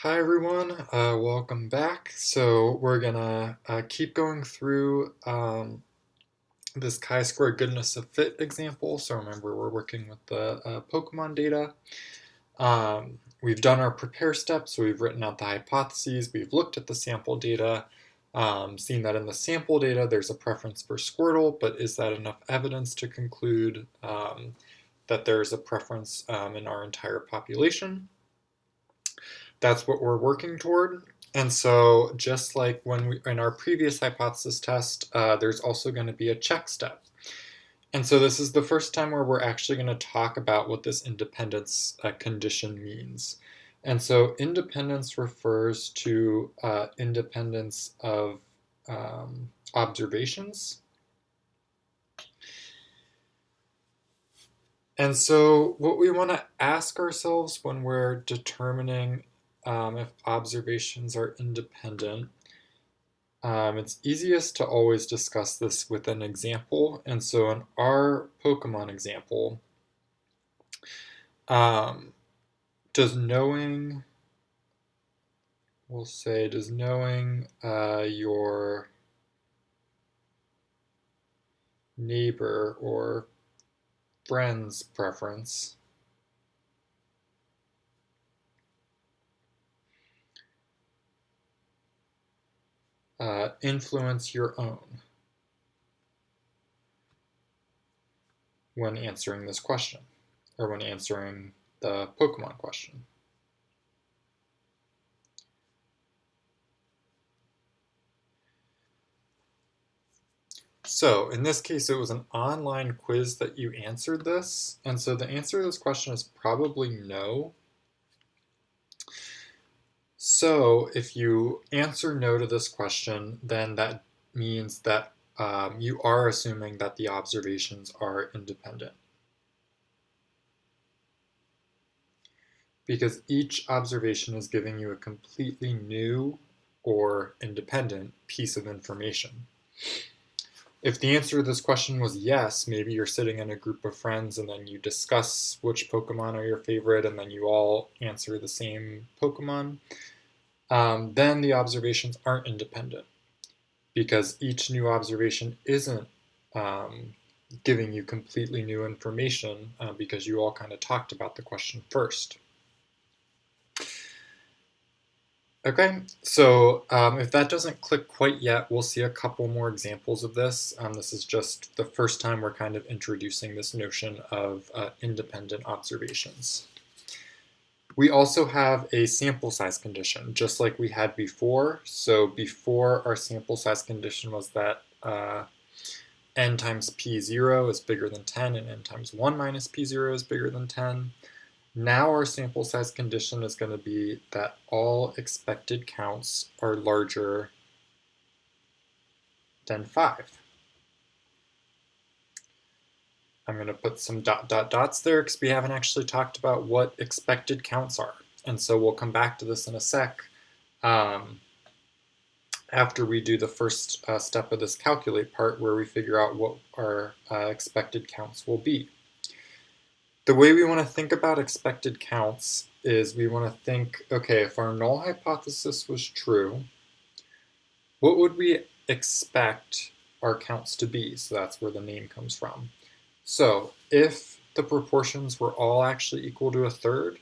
Hi everyone, welcome back. So we're gonna keep going through this chi-square goodness of fit example. So remember, we're working with the Pokemon data. We've done our prepare steps, so we've written out the hypotheses, we've looked at the sample data, seen that in the sample data there's a preference for Squirtle, but is that enough evidence to conclude that there's a preference in our entire population? That's what we're working toward. And so just like when we in our previous hypothesis test, there's also going to be a check step. And so this is the first time where we're actually going to talk about what this independence condition means. And so independence refers to independence of observations. And so what we want to ask ourselves when we're determining if observations are independent, it's easiest to always discuss this with an example. And so in our Pokemon example, um, does knowing, we'll say, does knowing your neighbor or friend's preference influence your own when answering this question, or when answering the Pokemon question? So in this case, it was an online quiz that you answered this. And so the answer to this question is probably no. So if you answer no to this question, then that means that you are assuming that the observations are independent. Because each observation is giving you a completely new or independent piece of information. If the answer to this question was yes, maybe you're sitting in a group of friends and then you discuss which Pokemon are your favorite and then you all answer the same Pokemon, then the observations aren't independent because each new observation isn't giving you completely new information because you all kind of talked about the question first. Okay, so if that doesn't click quite yet, we'll see a couple more examples of this. This is just the first time we're kind of introducing this notion of independent observations. We also have a sample size condition, just like we had before. So before, our sample size condition was that n times p0 is bigger than 10 and n times 1 minus p0 is bigger than 10. Now our sample size condition is going to be that all expected counts are larger than 5. I'm going to put some dots there because we haven't actually talked about what expected counts are. And so we'll come back to this in a sec after we do the first step of this calculate part where we figure out what our expected counts will be. The way we want to think about expected counts is we want to think, okay, if our null hypothesis was true, what would we expect our counts to be? So that's where the name comes from. So if the proportions were all actually equal to a third,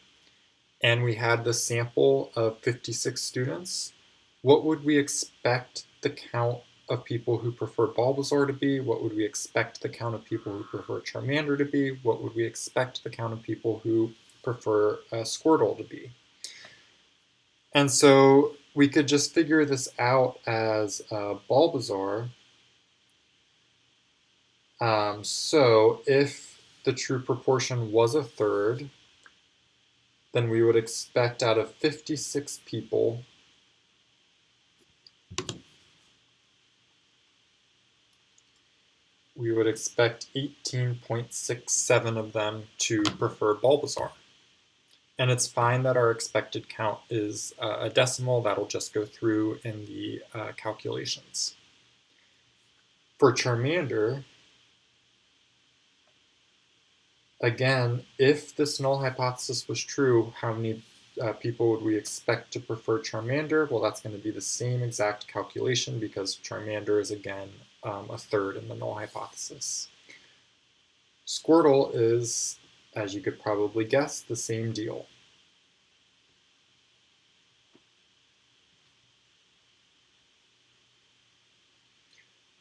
and we had the sample of 56 students, what would we expect the count of people who prefer Bulbasaur to be? What would we expect the count of people who prefer Charmander to be? What would we expect the count of people who prefer Squirtle to be? And so we could just figure this out as Bulbasaur. So if the true proportion was a third, then we would expect out of 56 people, we would expect 18.67 of them to prefer Bulbasaur. And it's fine that our expected count is a decimal. That'll just go through in the calculations. For Charmander, again, if this null hypothesis was true, how many people would we expect to prefer Charmander? Well, that's going to be the same exact calculation because Charmander is, again, a third in the null hypothesis. Squirtle is, as you could probably guess, the same deal.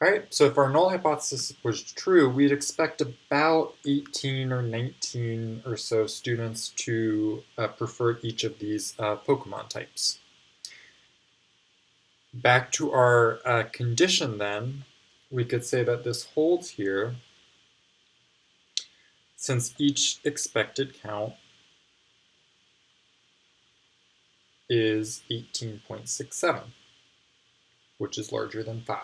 All right, so if our null hypothesis was true, we'd expect about 18 or 19 or so students to prefer each of these Pokemon types. Back to our condition then, we could say that this holds here since each expected count is 18.67, which is larger than 5.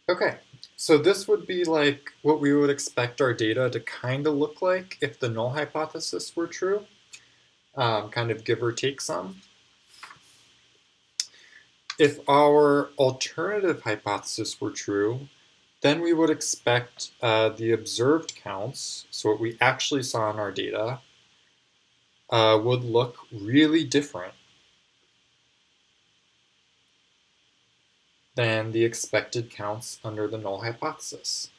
Okay, so this would be like what we would expect our data to kind of look like if the null hypothesis were true, kind of give or take some. If our alternative hypothesis were true, then we would expect the observed counts, so what we actually saw in our data, would look really different than the expected counts under the null hypothesis.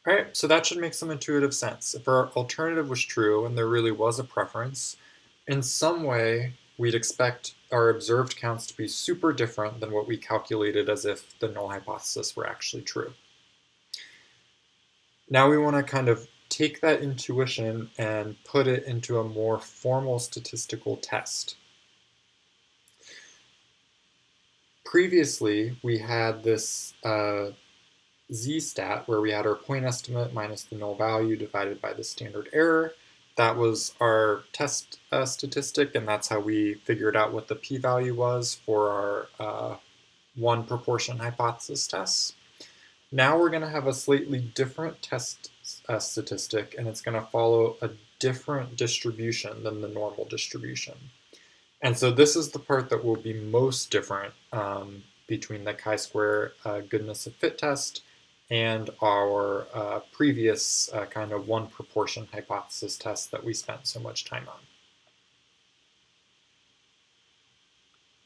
All right, so that should make some intuitive sense. If our alternative was true and there really was a preference, in some way we'd expect our observed counts to be super different than what we calculated as if the null hypothesis were actually true. Now we want to kind of take that intuition and put it into a more formal statistical test. Previously, we had this z-stat where we had our point estimate minus the null value divided by the standard error. That was our test statistic, and that's how we figured out what the p-value was for our one proportion hypothesis tests. Now we're going to have a slightly different test statistic, and it's going to follow a different distribution than the normal distribution. And so this is the part that will be most different between the chi-square goodness of fit test and our previous kind of one proportion hypothesis test that we spent so much time on.